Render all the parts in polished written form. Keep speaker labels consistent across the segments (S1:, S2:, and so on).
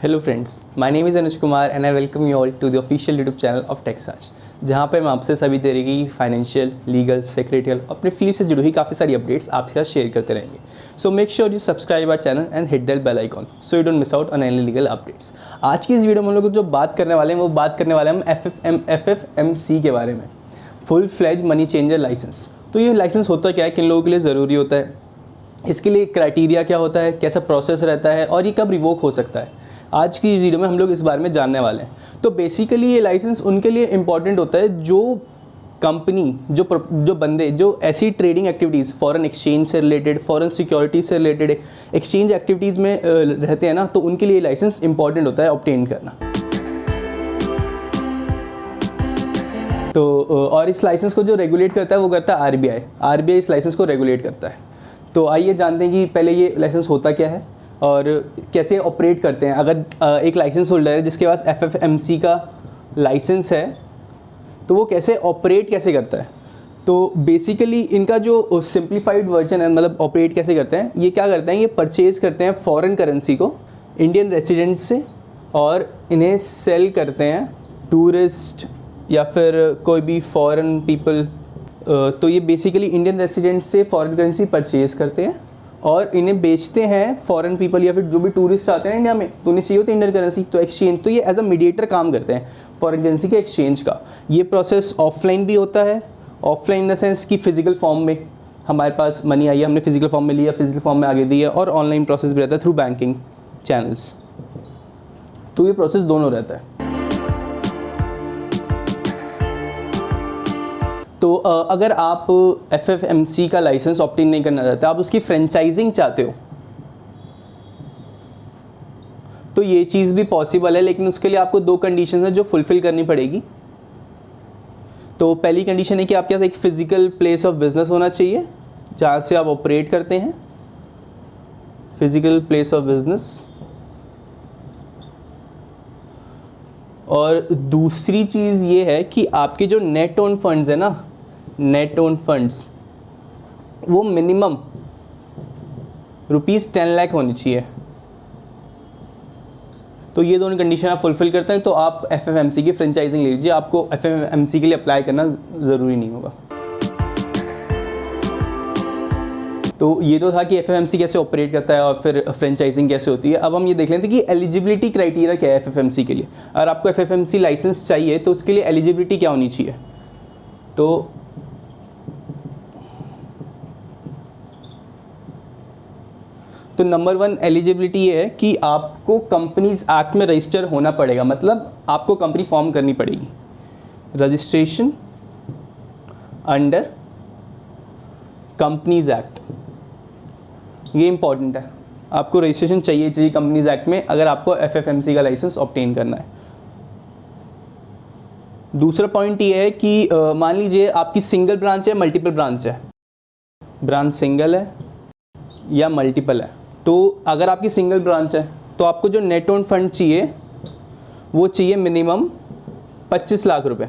S1: Hello friends, my name is Anuj Kumar and I welcome you all to the official YouTube channel of Texarch, जहाँ पर मैं आपसे सभी तरह की फाइनेंशियल, लीगल, सेक्रेटरियल अपने फील्ड से जुड़ी हुई काफ़ी सारी अपडेट्स आपके साथ शेयर करते रहेंगे। So make sure you subscribe our channel and hit that bell icon so you don't miss out on any legal updates. आज की इस वीडियो में हम लोग जो बात करने वाले हैं वो बात करने वाले हैं हम FFMC के बारे में, full fledge money changer licence. तो ये लाइसेंस होता क्या है, किन लोगों के लिए ज़रूरी होता है, इसके लिए क्राइटेरिया क्या होता है, कैसा प्रोसेस रहता है और ये कब रिवोक हो सकता है। आज की वीडियो में हम लोग इस बारे में जानने वाले हैं। तो बेसिकली ये लाइसेंस उनके लिए इम्पॉर्टेंट होता है जो कंपनी, जो बंदे जो ऐसी ट्रेडिंग एक्टिविटीज़ फॉरेन एक्सचेंज से रिलेटेड, फॉरेन सिक्योरिटी से रिलेटेड एक्सचेंज एक्टिविटीज़ में रहते हैं ना, तो उनके लिए लाइसेंस इंपॉर्टेंट होता है ऑब्टेन करना। तो और इस लाइसेंस को जो रेगुलेट करता है वो करता है RBI इस लाइसेंस को रेगुलेट करता है। तो आइए जानते हैं कि पहले ये लाइसेंस होता क्या है और कैसे ऑपरेट करते हैं। अगर एक लाइसेंस होल्डर है जिसके पास FFMC का लाइसेंस है तो वो कैसे ऑपरेट कैसे करता है। तो बेसिकली इनका जो सिंप्लीफाइड वर्जन है, मतलब ऑपरेट कैसे करते हैं, ये क्या करते हैं, ये परचेज़ करते हैं फॉरेन करेंसी को इंडियन रेसिडेंट्स से और इन्हें सेल करते हैं टूरिस्ट या फिर कोई भी फॉरेन पीपल। तो ये बेसिकली इंडियन रेसिडेंट्स से फॉरेन करेंसी परचेज़ करते हैं और इन्हें बेचते हैं फॉरेन पीपल या फिर जो भी टूरिस्ट आते हैं इंडिया में, तो उन्हें चाहिए होती है इंडियन करेंसी, तो एक्सचेंज, तो ये एज अ मीडिएटर काम करते हैं फॉरेन करेंसी के एक्सचेंज का। ये प्रोसेस ऑफलाइन भी होता है, ऑफलाइन इन द सेंस कि फिजिकल फॉर्म में हमारे पास मनी आई है, हमने फिजिकल फॉर्म में लिया, फिजिकल फॉर्म में आगे दी है, और ऑनलाइन प्रोसेस भी रहता है थ्रू बैंकिंग चैनल्स। तो ये प्रोसेस दोनों रहता है। तो अगर आप FFMC का लाइसेंस ऑब्टेन नहीं करना चाहते, आप उसकी फ्रेंचाइजिंग चाहते हो, तो ये चीज़ भी पॉसिबल है, लेकिन उसके लिए आपको 2 कंडीशन है जो फुलफिल करनी पड़ेगी। तो पहली कंडीशन है कि आपके पास एक फिजिकल प्लेस ऑफ बिजनेस होना चाहिए जहाँ से आप ऑपरेट करते हैं, फिजिकल प्लेस ऑफ बिजनेस। और दूसरी चीज़ ये है कि आपके जो नेट ओन फंड्स है ना, नेट ओन फंड्स वो मिनिमम ₹10 लाख होनी चाहिए। तो ये दोनों कंडीशन आप फुलफिल करते हैं तो आप FFMC की फ्रेंचाइजिंग ले लीजिए, आपको FFMC के लिए अप्लाई करना ज़रूरी नहीं होगा। तो ये तो था कि FFMC कैसे ऑपरेट करता है और फिर फ्रेंचाइजिंग कैसे होती है। अब हम ये देख लेते हैं कि एलिजिबिलिटी क्राइटेरिया क्या है FFMC के लिए। अगर आपको FFMC लाइसेंस चाहिए तो उसके लिए एलिजिबिलिटी क्या होनी चाहिए। तो नंबर 1 एलिजिबिलिटी ये है कि आपको कंपनीज एक्ट में रजिस्टर होना पड़ेगा, मतलब आपको कंपनी फॉर्म करनी पड़ेगी। रजिस्ट्रेशन अंडर कंपनीज एक्ट, ये इंपॉर्टेंट है, आपको रजिस्ट्रेशन चाहिए कंपनीज एक्ट में अगर आपको FFMC का लाइसेंस ऑब्टेन करना है। दूसरा पॉइंट ये है कि मान लीजिए आपकी सिंगल ब्रांच है, मल्टीपल ब्रांच है, ब्रांच सिंगल है या मल्टीपल है। तो अगर आपकी सिंगल ब्रांच है तो आपको जो नेट ओन फंड चाहिए वो चाहिए मिनिमम 25 लाख रुपए।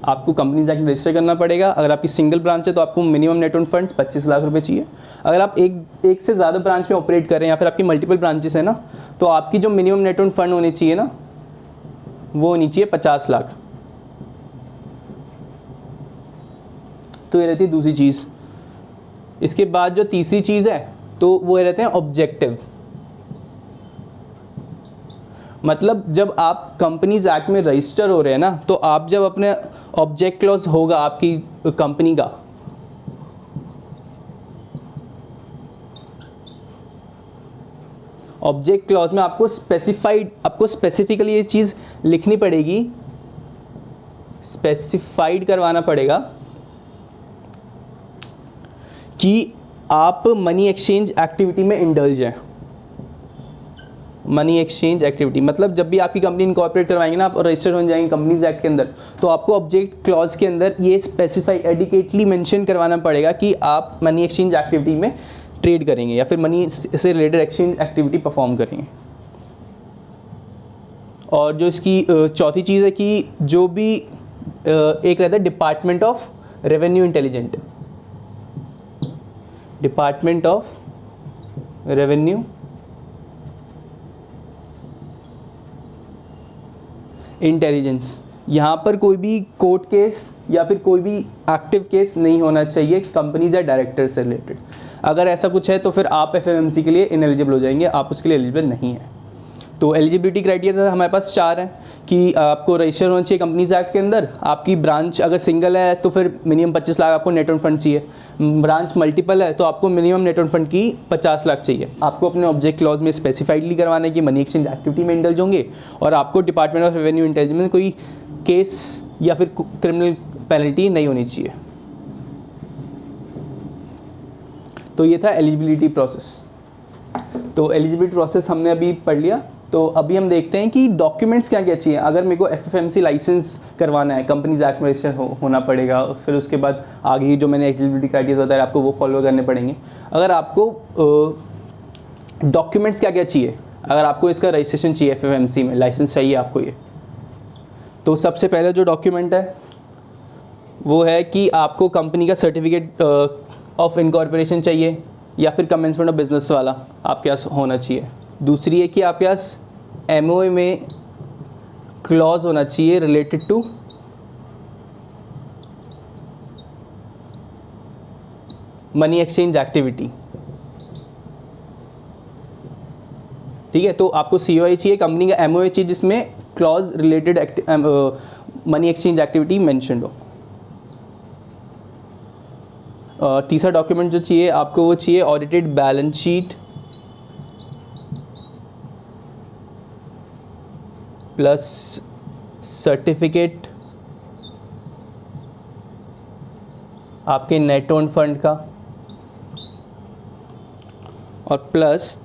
S1: आपको कंपनीज एक्ट में रजिस्टर करना पड़ेगा। अगर आपकी सिंगल ब्रांच है तो आपको minimum net own funds 25 lakh रुपए चाहिए। अगर आप एक से ज़्यादा ब्रांच में ऑपरेट कर रहे हैं या फिर आपकी मल्टीपल ब्रांचेस है ना, तो आपकी जो मिनिमम नेट ओन फंड होनी चाहिए ना, वो होनी चाहिए 50 लाख। तो ये रहती है दूसरी चीज़। इसके बाद जो तीसरी चीज़ है तो वो रहते हैं ऑब्जेक्टिव, मतलब जब आप कंपनीज एक्ट में रजिस्टर हो रहे हैं ना, तो आप जब अपने ऑब्जेक्ट क्लॉज होगा आपकी कंपनी का, ऑब्जेक्ट क्लॉज में आपको स्पेसिफिकली ये चीज़ लिखनी पड़ेगी, स्पेसिफाइड करवाना पड़ेगा कि आप मनी एक्सचेंज एक्टिविटी में इंडल्ज हैं। मनी एक्सचेंज एक्टिविटी मतलब जब भी आपकी कंपनी इनकॉर्पोरेट करवाएंगे ना, आप रजिस्टर हो जाएंगे कंपनीज एक्ट के अंदर, तो आपको ऑब्जेक्ट क्लॉज के अंदर ये स्पेसिफाई एडिकेटली मेंशन करवाना पड़ेगा कि आप मनी एक्सचेंज एक्टिविटी में ट्रेड करेंगे या फिर मनी से रिलेटेड एक्सचेंज एक्टिविटी परफॉर्म करेंगे। और जो इसकी चौथी चीज़ है कि जो भी एक रहता है department of revenue intelligent, department of revenue intelligence, यहाँ पर कोई भी कोर्ट केस या फिर कोई भी एक्टिव केस नहीं होना चाहिए कंपनीज या डायरेक्टर से रिलेटेड। अगर ऐसा कुछ है तो फिर आप एफएमएमसी के लिए इनएलिजिबल हो जाएंगे, आप उसके लिए एलिजिबल नहीं हैं। तो एलिजिबिलिटी क्राइटेरिया हमारे पास 4 हैं कि आपको रजिस्टर होना चाहिए कंपनीज एक्ट के अंदर, आपकी ब्रांच अगर सिंगल है तो फिर मिनिमम 25 लाख आपको नेट ऑन फंड चाहिए, ब्रांच मल्टीपल है तो आपको मिनिमम नेट ऑन फंड की 50 लाख चाहिए। आपको अपने ऑब्जेक्ट क्लॉज में स्पेसिफाइडली करवाना है कि मनी एक्सचेंज एक्टिविटी में इंडल्ज होंगे, और आपको डिपार्टमेंट ऑफ रेवेन्यू इंटेलिजेंस में कोई केस या फिर क्रिमिनल पेनल्टी नहीं होनी चाहिए। तो ये था एलिजिबिलिटी प्रोसेस। तो एलिजिबिलिटी प्रोसेस हमने अभी पढ़ लिया। तो अभी हम देखते हैं कि डॉक्यूमेंट्स क्या क्या चाहिए। अगर मेरे को एफएफएमसी लाइसेंस करवाना है, कंपनीज एक्ट में रजिस्टर होना पड़ेगा, फिर उसके बाद आगे जो मैंने एलिजिबिलिटी क्राइटेरिया बताया आपको वो फॉलो करने पड़ेंगे। अगर आपको डॉक्यूमेंट्स क्या क्या चाहिए, अगर आपको इसका रजिस्ट्रेशन चाहिए एफएफएमसी में, लाइसेंस चाहिए आपको ये, तो सबसे पहले जो डॉक्यूमेंट है वो है कि आपको कंपनी का सर्टिफिकेट ऑफ इनकॉर्पोरेशन चाहिए या फिर कमेंसमेंट ऑफ बिजनेस वाला आपके पास होना चाहिए। दूसरी है कि आपके पास एमओए में क्लॉज होना चाहिए related to money exchange activity. ठीक है, तो आपको सीओआई चाहिए, कंपनी का एमओए चाहिए जिसमें clause related money exchange activity mentioned हो। तीसरा डॉक्यूमेंट जो चाहिए आपको वो चाहिए audited balance sheet plus certificate आपके नेट ओन फंड का, और प्लस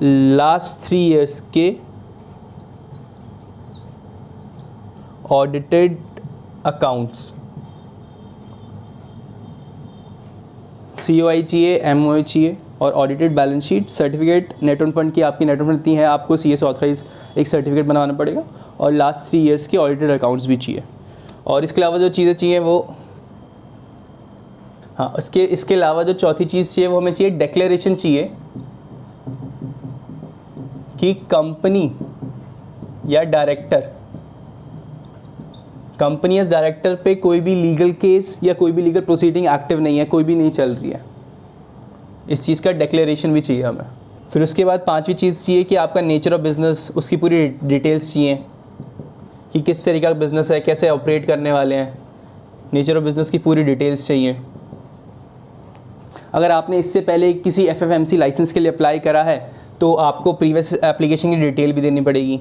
S1: लास्ट 3 इयर्स के ऑडिटेड अकाउंट्स। सीओआई चाहिए, एमओए चाहिए और audited balance sheet, certificate net on fund की, आपकी नेट ऑन फंड इतनी है आपको सीए से ऑथराइज एक सर्टिफिकेट बनाना पड़ेगा, और लास्ट 3 इयर्स के ऑडिटेड अकाउंट्स भी चाहिए। और इसके अलावा जो चीज़ें चाहिए वो, हाँ, इसके अलावा जो चौथी चीज़ चाहिए वो हमें चाहिए डिक्लेरेशन चाहिए कि कंपनी या डायरेक्टर, कंपनी या डायरेक्टर पे कोई भी लीगल केस या कोई भी लीगल प्रोसीडिंग एक्टिव नहीं है, कोई भी नहीं चल रही है। इस चीज़ का डिक्लेरेशन भी चाहिए हमें। फिर उसके बाद 5वीं चीज़ चाहिए कि आपका नेचर ऑफ बिज़नेस, उसकी पूरी डिटेल्स चाहिए कि किस तरीके का बिज़नेस है, कैसे ऑपरेट करने वाले हैं, नेचर ऑफ बिज़नेस की पूरी डिटेल्स चाहिए। अगर आपने इससे पहले किसी एफएफएमसी लाइसेंस के लिए अप्लाई करा है तो आपको प्रीवियस एप्लीकेशन की डिटेल भी देनी पड़ेगी,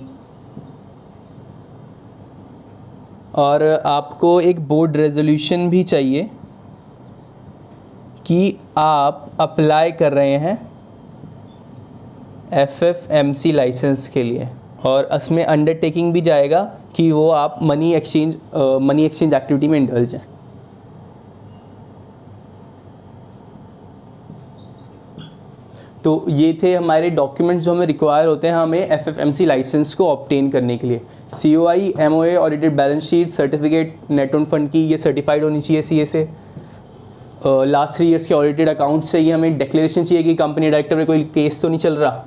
S1: और आपको एक बोर्ड रेजोल्यूशन भी चाहिए कि आप अप्लाई कर रहे हैं एफएफएमसी लाइसेंस के लिए, और इसमें अंडरटेकिंग भी जाएगा कि वो आप मनी एक्सचेंज एक्टिविटी में इंडल्ज हैं। तो ये थे हमारे डॉक्यूमेंट्स जो हमें रिक्वायर होते हैं हमें एफएफएमसी लाइसेंस को ऑब्टेन करने के लिए। COI, MOA, audited balance sheet, certificate net on fund की, ये सर्टिफाइड होनी चाहिए सीए से, लास्ट 3 इयर्स के ऑडिटेड अकाउंट्स चाहिए हमें, डिक्लेरेशन चाहिए कि कंपनी डायरेक्टर में कोई केस तो नहीं चल रहा,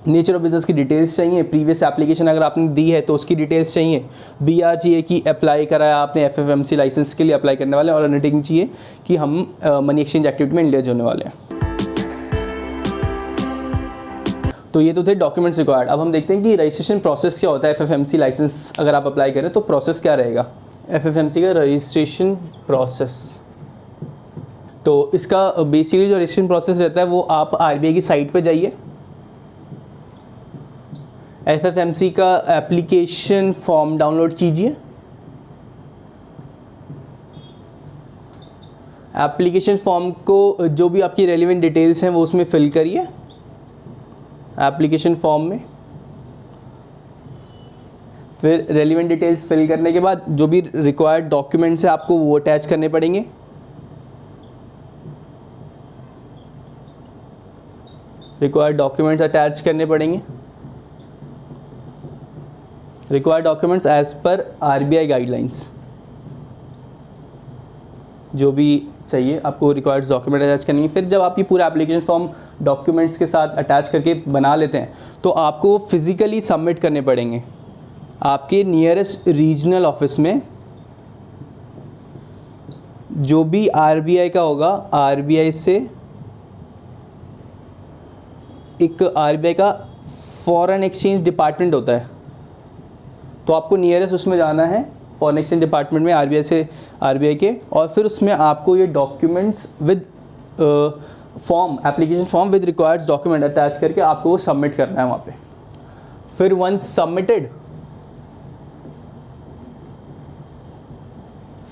S1: नेचर ऑफ बिजनेस की डिटेल्स चाहिए, प्रीवियस एप्लीकेशन अगर आपने दी है तो उसकी डिटेल्स चाहिए, बीआर चाहिए कि अप्लाई कराया आपने एफएफएमसी लाइसेंस के लिए अप्लाई करने वाले हैं, और अंडरटेकिंग चाहिए कि हम मनी एक्सचेंज एक्टिविटी में इंडल्ज होने वाले हैं। तो ये तो थे डॉक्यूमेंट्स रिक्वायर्ड। अब हम देखते हैं कि रजिस्ट्रेशन प्रोसेस क्या होता है एफएफएमसी लाइसेंस अगर आप अप्लाई करें तो प्रोसेस क्या रहेगा एफएफएमसी का रजिस्ट्रेशन प्रोसेस। तो इसका बेसिकली जो रजिस्ट्रेशन प्रोसेस रहता है वो आप आरबीआई की साइट पे जाइए, एफएफएमसी का एप्लीकेशन फॉर्म डाउनलोड कीजिए, एप्लीकेशन फॉर्म को जो भी आपकी रेलिवेंट डिटेल्स हैं वो उसमें फिल करिए एप्लीकेशन फॉर्म में। फिर रेलिवेंट डिटेल्स फिल करने के बाद जो भी रिक्वायर्ड डॉक्यूमेंट्स हैं आपको वो अटैच करने पड़ेंगे। रिक्वायर्ड डॉक्यूमेंट्स अटैच करने पड़ेंगे, required documents as per RBI guidelines, जो भी चाहिए आपको रिक्वायर्ड डॉक्यूमेंट अटैच करनी। फिर जब आप ये पूरा एप्लीकेशन फॉर्म डॉक्यूमेंट्स के साथ अटैच करके बना लेते हैं तो आपको फिज़िकली सबमिट करने पड़ेंगे आपके नियरेस्ट रीजनल ऑफिस में जो भी आरबीआई का होगा, आरबीआई से एक आरबीआई का फॉरेन एक्सचेंज डिपार्टमेंट होता है, तो आपको नियरेस्ट उसमें जाना है, फॉरेन एक्सचेंज डिपार्टमेंट में आरबीआई से, आरबीआई के, और फिर उसमें आपको ये documents with form, application form with required document attach करके आपको वो सबमिट करना है वहाँ पे। फिर वंस सबमिटेड,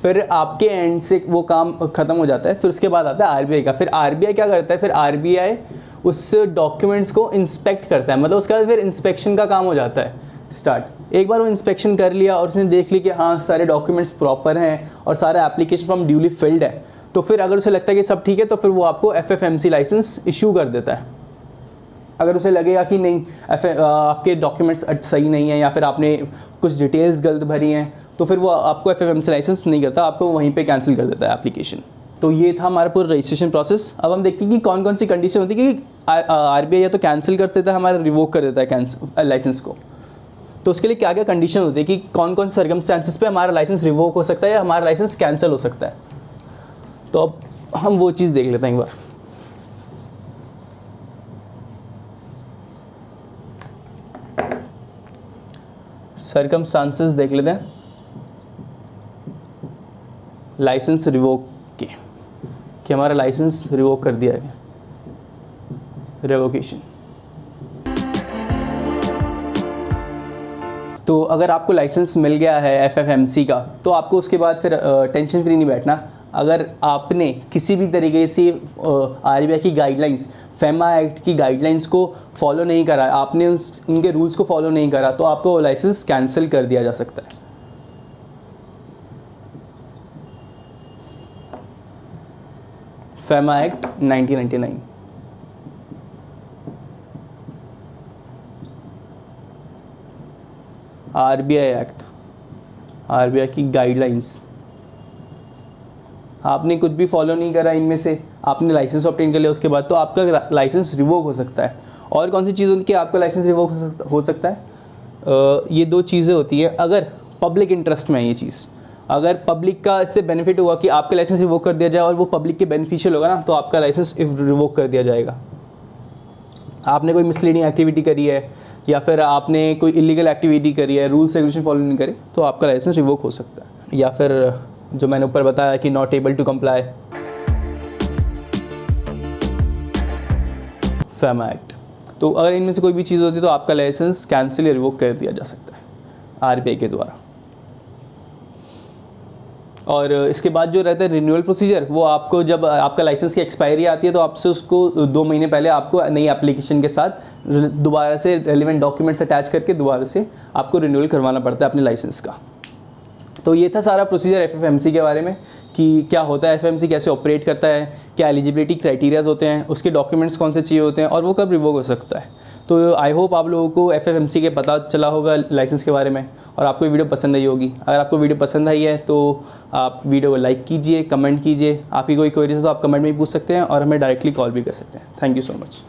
S1: फिर आपके एंड से वो काम ख़त्म हो जाता है। फिर उसके बाद आता है आरबीआई का। फिर आरबीआई क्या करता है, फिर आरबीआई उस डॉक्यूमेंट्स को इंस्पेक्ट करता है, मतलब उसका फिर इंस्पेक्शन का काम हो जाता है स्टार्ट। एक बार वो इंस्पेक्शन कर लिया और उसने देख लिया कि हाँ सारे डॉक्यूमेंट्स प्रॉपर हैं और सारा एप्लीकेशन फॉर्म ड्यूली फिल्ड है, तो फिर अगर उसे लगता है कि सब ठीक है तो फिर वो आपको एफएफएमसी लाइसेंस इशू कर देता है। अगर उसे लगेगा कि नहीं आपके डॉक्यूमेंट्स सही नहीं है या फिर आपने कुछ डिटेल्स गलत भरी हैं, तो फिर वो आपको एफएफएमसी लाइसेंस नहीं करता, आपको वहीं पे कैंसिल कर देता है एप्लीकेशन। तो ये था हमारा पूरा रजिस्ट्रेशन प्रोसेस। अब हम देखते हैं कि कौन कौन सी कंडीशन होती है कि आरबीआई या तो कैंसिल कर देता है, हमारा रिवोक कर देता है कैंसिल लाइसेंस को। तो उसके लिए क्या क्या कंडीशन होती है कि कौन कौन से सर्कमस्टेंसेस पे हमारा लाइसेंस रिवोक हो सकता है या हमारा लाइसेंस कैंसिल हो सकता है। तो अब हम वो चीज़ देख लेते हैं एक बार। सर्कमस्टांसेस देख लेते हैं लाइसेंस रिवोक के, कि हमारा लाइसेंस रिवोक कर दिया है, रेवोकेशन। तो अगर आपको लाइसेंस मिल गया है एफएफएमसी का, तो आपको उसके बाद फिर टेंशन फ्री नहीं बैठना। अगर आपने किसी भी तरीके से आरबीआई की गाइडलाइंस, फेमा एक्ट की गाइडलाइंस को फॉलो नहीं करा, आपने उनके रूल्स को फॉलो नहीं करा, तो आपको लाइसेंस कैंसिल कर दिया जा सकता है। FEMA act 1999। RBI act, RBI की गाइडलाइंस, आपने कुछ भी फॉलो नहीं करा इनमें से, आपने लाइसेंस ऑब्टेन कर लिया उसके बाद, तो आपका लाइसेंस रिवोक हो सकता है। और कौन सी चीज़ होती है कि आपका लाइसेंस रिवोक हो सकता है? ये दो चीज़ें होती है। अगर पब्लिक इंटरेस्ट में है ये चीज़, अगर पब्लिक का इससे बेनिफिट हुआ कि आपका लाइसेंस रिवोक कर दिया जाए और वो पब्लिक के बेनिफिशियल होगा ना, तो आपका लाइसेंस रिवोक कर दिया जाएगा। आपने कोई मिसलीडिंग एक्टिविटी करी है या फिर आपने कोई इलीगल एक्टिविटी करी है, रूल्स रेगुलेशन फॉलो नहीं करे, तो आपका लाइसेंस रिवोक हो सकता है। या फिर जो मैंने ऊपर बताया कि not able to comply, FEMA act. तो अगर इनमें से कोई भी चीज़ होती है तो आपका लाइसेंस कैंसिल या रिवोक कर दिया जा सकता है आरबीआई के द्वारा। और इसके बाद जो रहता है रिन्यूअल प्रोसीजर, वो आपको जब आपका लाइसेंस की एक्सपायरी आती है तो आपसे उसको 2 महीने पहले आपको नई एप्लीकेशन के साथ दोबारा से रेलिवेंट डॉक्यूमेंट्स अटैच करके दोबारा से आपको रिन्यूअल करवाना पड़ता है अपने लाइसेंस का। तो ये था सारा प्रोसीजर एफएफएमसी के बारे में कि क्या होता है एफएफएमसी, कैसे ऑपरेट करता है, क्या एलिजिबिलिटी क्राइटेरियाज होते हैं, उसके डॉक्यूमेंट्स कौन से चाहिए होते हैं और वो कब रिवोक हो सकता है। तो आई होप आप लोगों को एफएफएमसी के पता चला होगा लाइसेंस के बारे में और आपको वीडियो पसंद आई होगी। अगर आपको वीडियो पसंद आई है तो आप वीडियो को लाइक कीजिए, कमेंट कीजिए। आपकी कोई क्वेरीज है तो आप कमेंट में भी पूछ सकते हैं और हमें डायरेक्टली कॉल भी कर सकते हैं। Thank you so much.